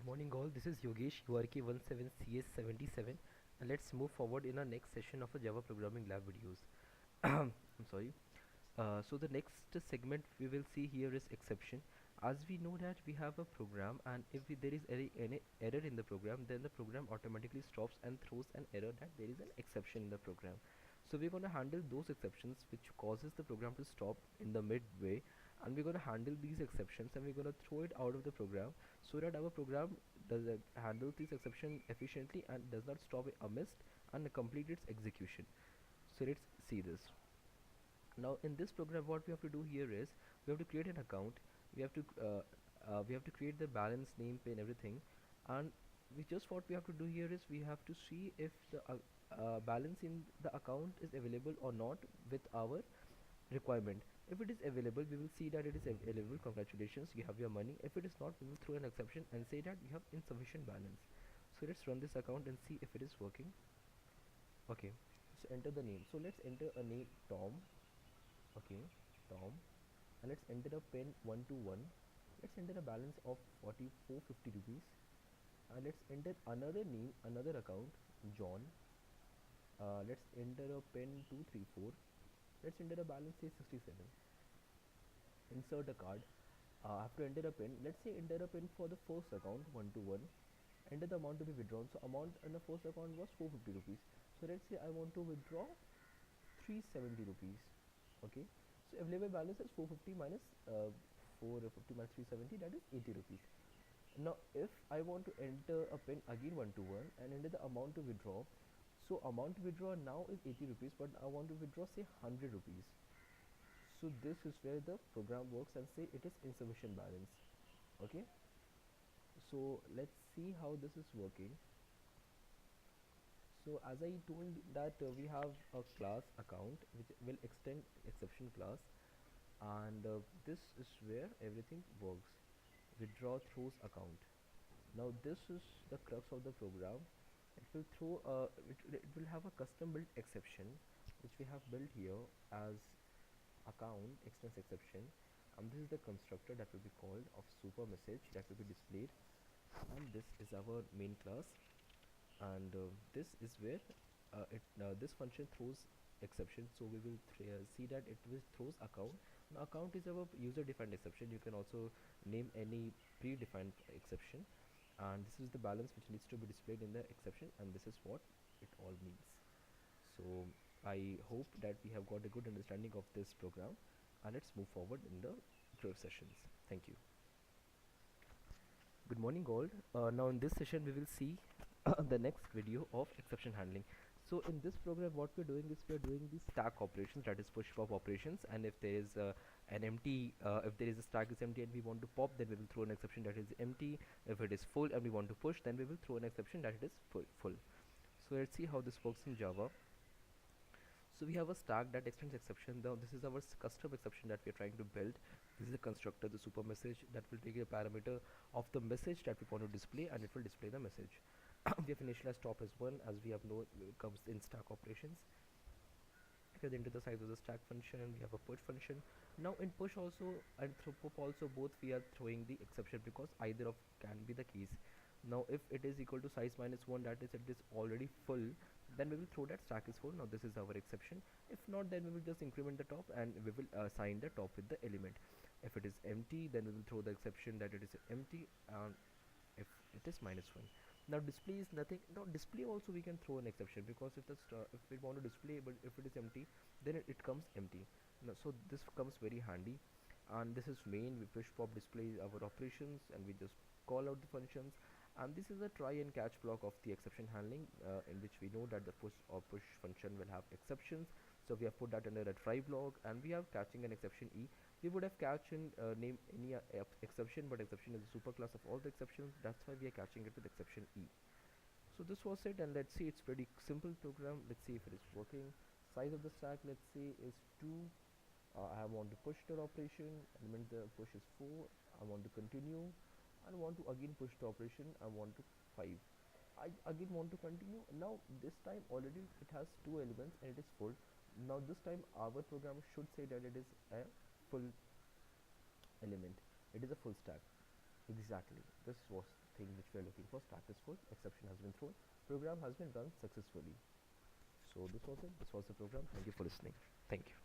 morning all, this is Yogesh URK17CS77, and let's move forward in our next session of our Java programming lab videos. I'm sorry. So the next segment we will see here is exception. As we know that we have a program, and if there is any error in the program, then the program automatically stops and throws an error that there is an exception in the program. So we're going to handle those exceptions which causes the program to stop in the midway, and we're going to handle these exceptions and we're going to throw it out of the program so that our program does handle this exception efficiently and does not stop it amidst and complete its execution. So let's see this. Now in this program what we have to do here is we have to create an account. We have to create the balance, name, pin, everything, and what we have to do here is we have to see if the balance in the account is available or not with our requirement. If it is available, we will see that it is available. Congratulations, you have your money. If it is not, we will throw an exception and say that you have insufficient balance. So let's run this account and see if it is working. Okay, so enter the name. So let's enter a name Tom. Okay, Tom, and let's enter a pin 121. Let's enter a balance of 4450 rupees, and let's enter another name, another account, John. Let's enter a pin 234. Let's enter a balance, say 67. Insert a card. I have to enter a pin. Let's say enter a pin for the first account 121. Enter the amount to be withdrawn. So amount in the first account was 450 rupees. So let's say I want to withdraw 370 rupees. Okay, so available balance is 450 minus 450 minus 370, that is 80 rupees. Now if I want to enter a pin again 121 and enter the amount to withdraw, so amount to withdraw now is 80 rupees, but I want to withdraw say 100 rupees. So this is where the program works and say it is insufficient balance. Okay, so let's see how this is working. So as I told that we have a class account which will extend exception class, and this is where everything works. Withdraw throws account. Now this is the crux of the program. It will have a custom built exception which we have built here as account extends exception, and this is the constructor that will be called of super message that will be displayed, and this is our main class, and this is where this function throws exception. So we will see that it will throws account. Now account is our user defined exception. You can also name any predefined exception, and this is the balance which needs to be displayed in the exception, and this is what it all means. So I hope that we have got a good understanding of this program, and let's move forward in the tutorial sessions. Thank you. Good morning all. Now in this session we will see the next video of exception handling. So in this program what we're doing is we're doing the stack operations, that is push pop operations, and if there is an empty if there is a stack is empty and we want to pop, then we will throw an exception that is empty. If it is full and we want to push, then we will throw an exception that it is full. So let's see how this works in Java. So we have a stack that extends exception. Now this is our custom exception that we are trying to build. This is a constructor, the super message, that will take a parameter of the message that we want to display, and it will display the message. We have initialized top as 1, as we have known it comes in stack operations. If you enter the size of the stack function, we have a push function. Now in push also and through pop also, both we are throwing the exception because either of can be the case. Now if it is equal to size minus 1, that is it is already full, then we will throw that stack is full. Now this is our exception. If not, then we will just increment the top and we will assign the top with the element. If it is empty, then we will throw the exception that it is empty, and if it is minus 1. Now display is nothing. Now display also we can throw an exception, because if we want to display but if it is empty, then it comes empty. Now, so this comes very handy, and this is main. We push pop display our operations and we just call out the functions, and this is a try and catch block of the exception handling, in which we know that the push function will have exceptions. So we have put that under a try block, and we are catching an exception E. We would have catch and name any exception, but exception is a super class of all the exceptions. That's why we are catching it with exception E. So this was it, and let's see, it's pretty simple program. Let's see if it is working. Size of the stack, let's say, is 2. I want to push the operation, element the push is 4. I want to continue, and want to again push the operation. I want to 5. I again want to continue. Now this time already it has 2 elements and it is full. Now this time our program should say that it is a full element, it is a full stack. Exactly. This was the thing which we are looking for. Status code, exception has been thrown, program has been run successfully. So this was it. This was the program. Thank you for listening. Thank you.